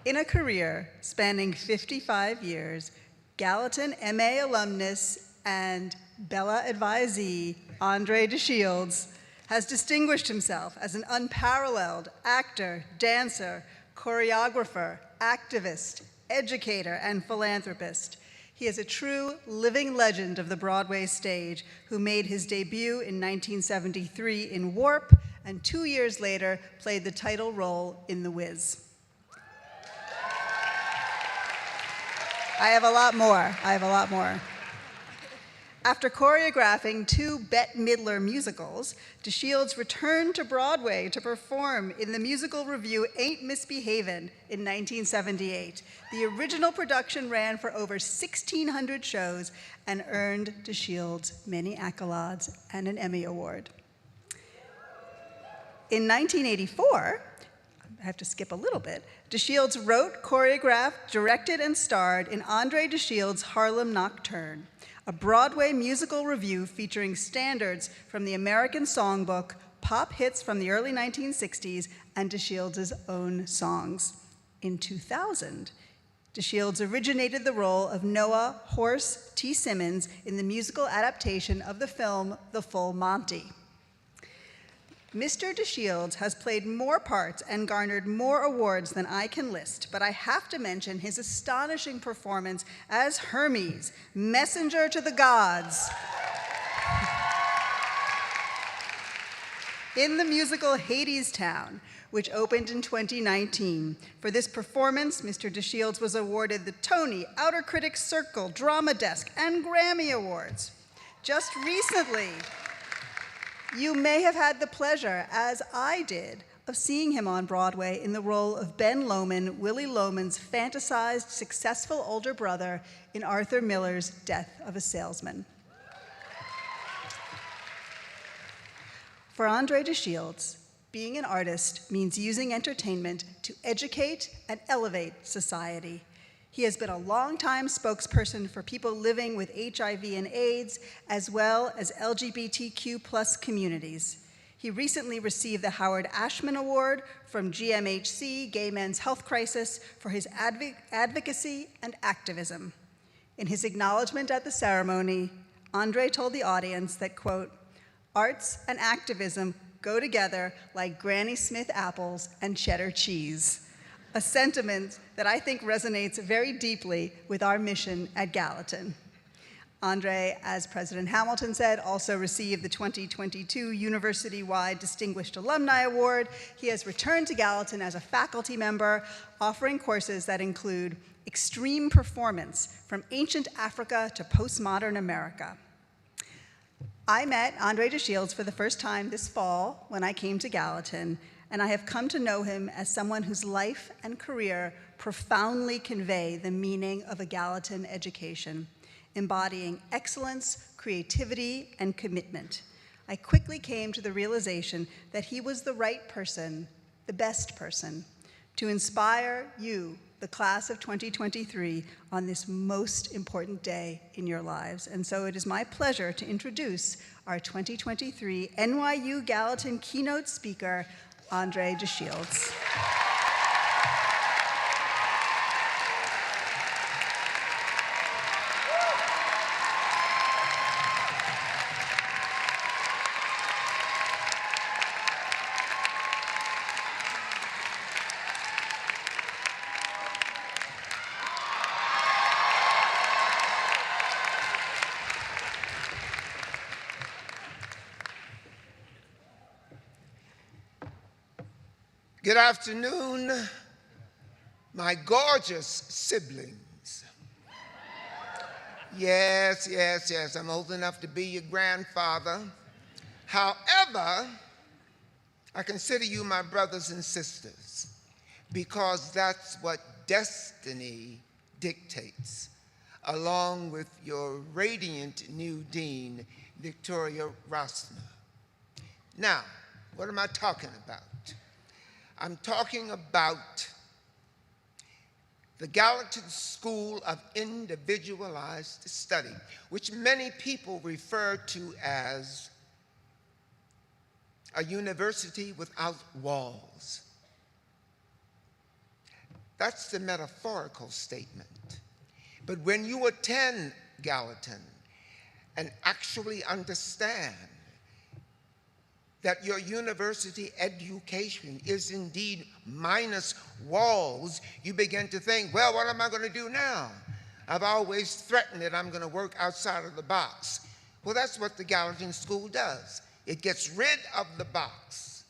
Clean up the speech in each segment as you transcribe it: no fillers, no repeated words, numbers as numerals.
In a career spanning 55 years, Gallatin MA alumnus and Bella advisee André De Shields has distinguished himself as an unparalleled actor, dancer, choreographer, activist, educator, and philanthropist. He is a true living legend of the Broadway stage who made his debut in 1973 in Warp and 2 years later played the title role in The Wiz. I have a lot more. After choreographing 2 Bette Midler musicals, De Shields returned to Broadway to perform in the musical revue Ain't Misbehavin' in 1978. The original production ran for over 1,600 shows and earned De Shields many accolades and an Emmy Award. In 1984, I have to skip a little bit, De Shields wrote, choreographed, directed, and starred in André De Shields' Harlem Nocturne, a Broadway musical revue featuring standards from the American Songbook, pop hits from the early 1960s, and De Shields' own songs. In 2000, De Shields originated the role of Noah "Horse" T. Simmons in the musical adaptation of the film The Full Monty. Mr. De Shields has played more parts and garnered more awards than I can list, but I have to mention his astonishing performance as Hermes, messenger to the gods, in the musical Hadestown, which opened in 2019. For this performance, Mr. De Shields was awarded the Tony, Outer Critics Circle, Drama Desk, and Grammy Awards. Just recently, you may have had the pleasure, as I did, of seeing him on Broadway in the role of Ben Lomond, Willie Loman's fantasized, successful older brother in Arthur Miller's Death of a Salesman. For André De Shields, being an artist means using entertainment to educate and elevate society. He has been a longtime spokesperson for people living with HIV and AIDS, as well as LGBTQ+ communities. He recently received the Howard Ashman Award from GMHC, Gay Men's Health Crisis, for his advocacy and activism. In his acknowledgement at the ceremony, André told the audience that, quote, "Arts and activism go together like Granny Smith apples and cheddar cheese," a sentiment that I think resonates very deeply with our mission at Gallatin. André, as President Hamilton said, also received the 2022 University-wide Distinguished Alumni Award. He has returned to Gallatin as a faculty member, offering courses that include extreme performance from ancient Africa to postmodern America. I met André De Shields for the first time this fall when I came to Gallatin, and I have come to know him as someone whose life and career profoundly convey the meaning of a Gallatin education, embodying excellence, creativity, and commitment. I quickly came to the realization that he was the right person, the best person, to inspire you, the class of 2023, on this most important day in your lives. And so it is my pleasure to introduce our 2023 NYU Gallatin keynote speaker, André De Shields. Good afternoon, my gorgeous siblings. Yes, I'm old enough to be your grandfather. However, I consider you my brothers and sisters because that's what destiny dictates, along with your radiant new dean, Victoria Rossner. Now, what am I talking about? I'm talking about the Gallatin School of Individualized Study, which many people refer to as a university without walls. That's the metaphorical statement. But when you attend Gallatin and actually understand that your university education is indeed minus walls, you begin to think, well, what am I going to do now? I've always threatened that I'm going to work outside of the box. Well, that's what the Gallatin School does. It gets rid of the box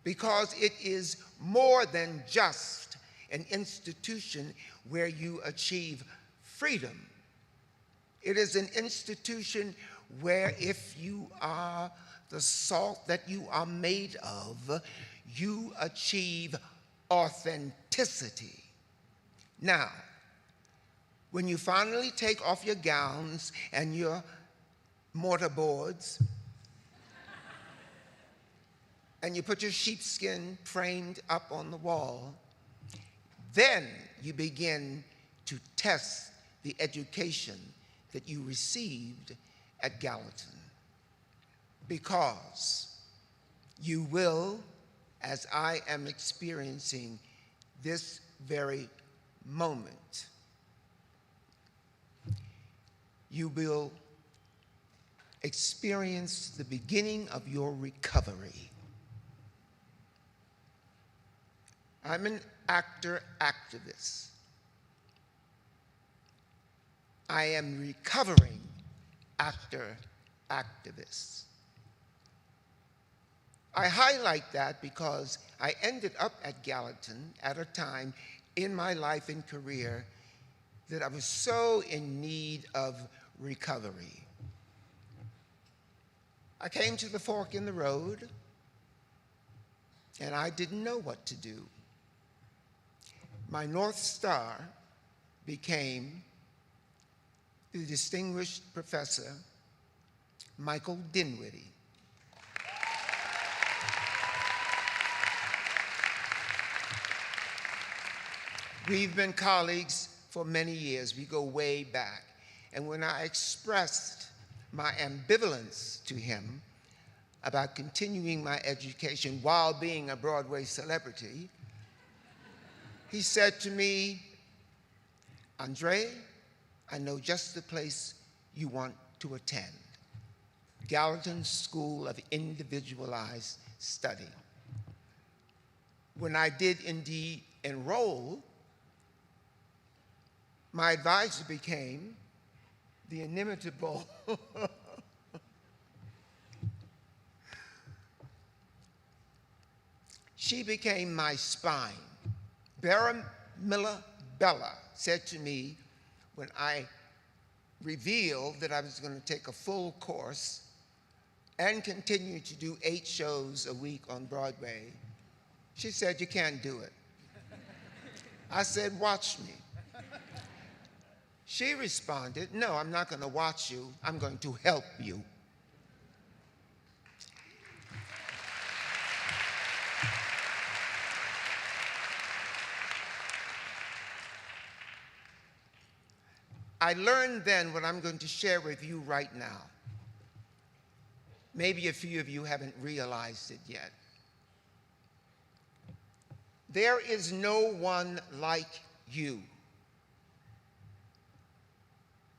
because it is more than just an institution where you achieve freedom. It is an institution where if you are the salt that you are made of, you achieve authenticity. Now, when you finally take off your gowns and your mortar boards, and you put your sheepskin framed up on the wall, then you begin to test the education that you received at Gallatin. Because you will, as I am experiencing this very moment, you will experience the beginning of your recovery. I'm an actor-activist. I am recovering actor-activist. I highlight that because I ended up at Gallatin at a time in my life and career that I was so in need of recovery. I came to the fork in the road, and I didn't know what to do. My North Star became the distinguished professor, Michael Dinwiddie. We've been colleagues for many years. We go way back. And when I expressed my ambivalence to him about continuing my education while being a Broadway celebrity, he said to me, Andre, I know just the place you want to attend, Gallatin School of Individualized Study. When I did indeed enroll, my advisor became the inimitable she became my spine. Miller Bella said to me when I revealed that I was going to take a full course and continue to do 8 shows a week on Broadway, she said, you can't do it. I said, watch me. She responded, no, I'm not going to watch you. I'm going to help you. I learned then what I'm going to share with you right now. Maybe a few of you haven't realized it yet. There is no one like you.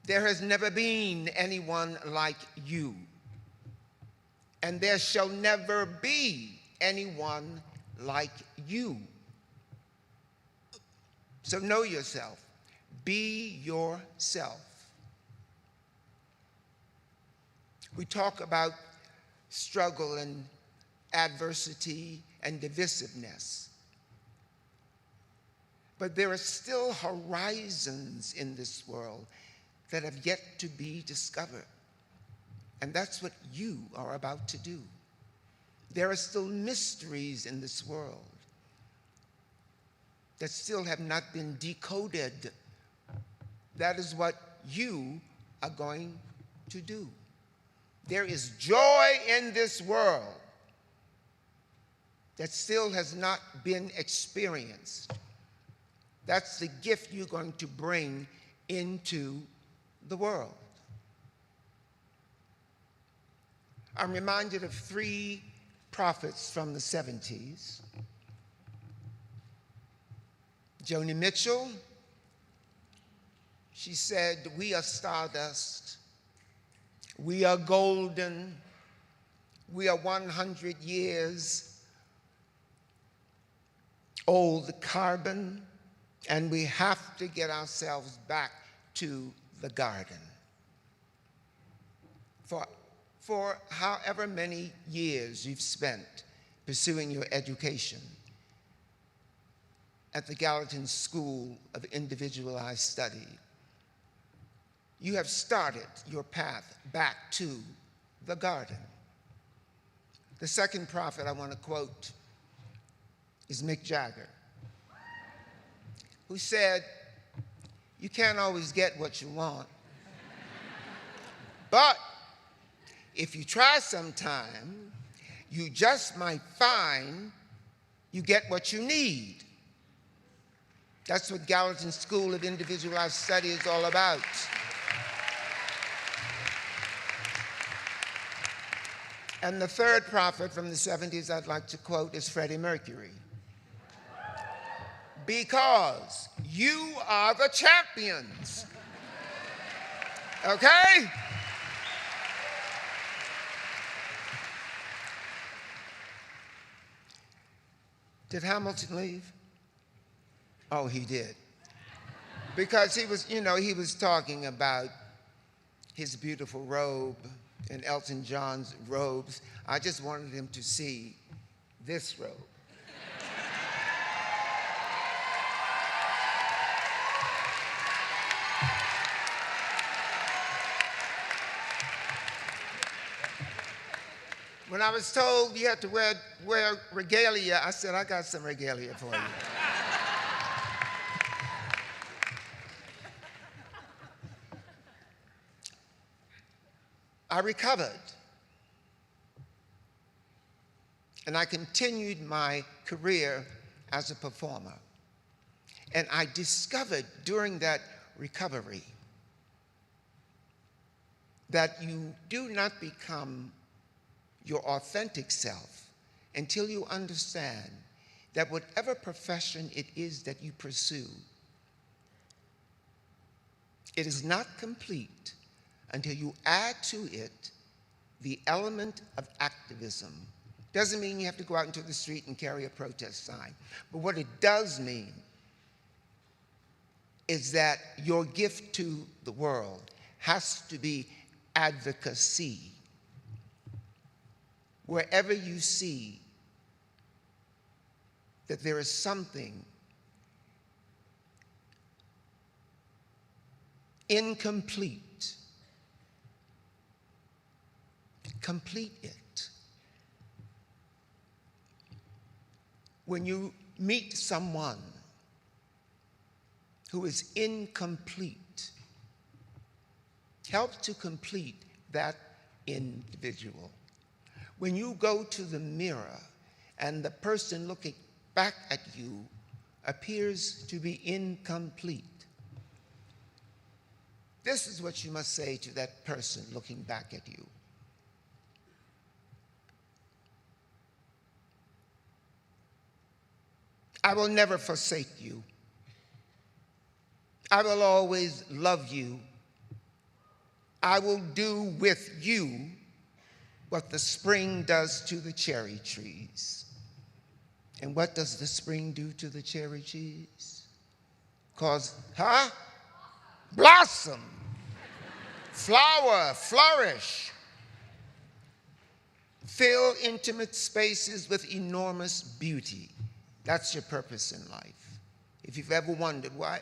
There has never been anyone like you. And there shall never be anyone like you. So know yourself. Be yourself. We talk about struggle and adversity and divisiveness. But there are still horizons in this world that have yet to be discovered. And that's what you are about to do. There are still mysteries in this world that still have not been decoded. That is what you are going to do. There is joy in this world that still has not been experienced. That's the gift you're going to bring into the world. I'm reminded of 3 prophets from the 70s Joni Mitchell, she said, "We are stardust, we are golden, we are 100 years old carbon, and we have to get ourselves back to the garden." For however many years you've spent pursuing your education at the Gallatin School of Individualized Study, you have started your path back to the garden. The second prophet I want to quote is Mick Jagger, who said, "You can't always get what you want, but if you try sometime, you just might find you get what you need." That's what Gallatin School of Individualized Study is all about. And the third prophet from the 70s I'd like to quote is Freddie Mercury. "Because you are the champions." Okay? Did Hamilton leave? Oh, he did. Because he was talking about his beautiful robe and Elton John's robes. I just wanted him to see this robe. When I was told you had to wear regalia, I said, "I got some regalia for you." I recovered, and I continued my career as a performer. And I discovered during that recovery that you do not become your authentic self until you understand that whatever profession it is that you pursue, it is not complete until you add to it the element of activism. Doesn't mean you have to go out into the street and carry a protest sign, but what it does mean is that your gift to the world has to be advocacy. Wherever you see that there is something incomplete, complete it. When you meet someone who is incomplete, help to complete that individual. When you go to the mirror and the person looking back at you appears to be incomplete, this is what you must say to that person looking back at you. "I will never forsake you. I will always love you. I will do with you what the spring does to the cherry trees." And what does the spring do to the cherry trees? Blossom, flower, flourish. Fill intimate spaces with enormous beauty. That's your purpose in life. If you've ever wondered why,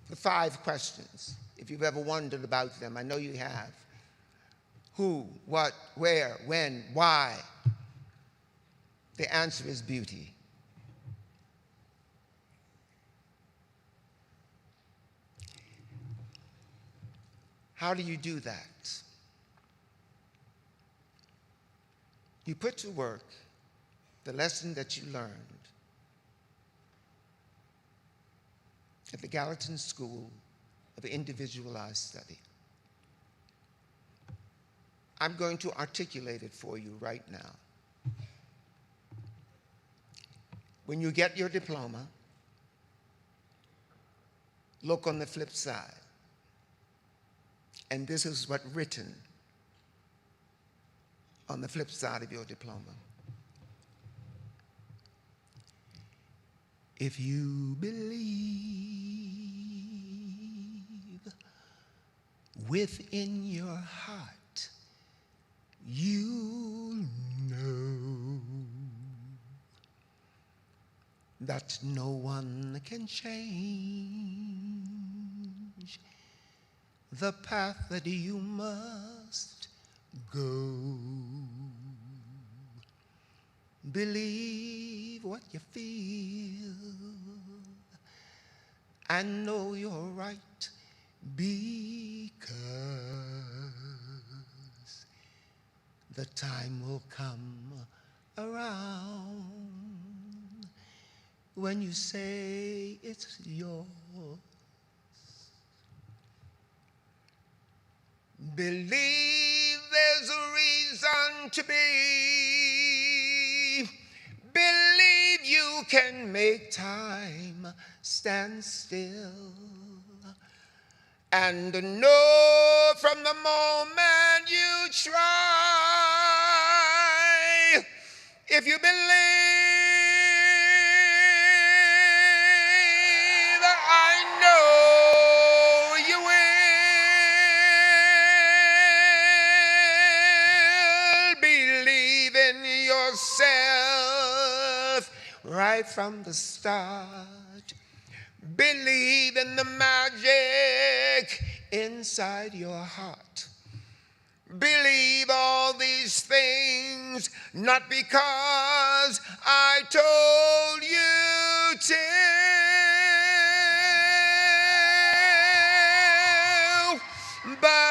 the 5 questions, if you've ever wondered about them, I know you have. Who, what, where, when, why? The answer is beauty. How do you do that? You put to work the lesson that you learned at the Gallatin School of Individualized Study. I'm going to articulate it for you right now. When you get your diploma, Look on the flip side. And this is what's written on the flip side of your diploma. If you believe within your heart, you know that no one can change the path that you must go. Believe what you feel and know you're right, because the time will come around when you say it's yours. Believe there's a reason to be. Believe you can make time stand still. And know from the moment you try, if you believe, I know you will. Believe in yourself right from the start. Believe in the magic inside your heart. Believe all these things, not because I told you to, but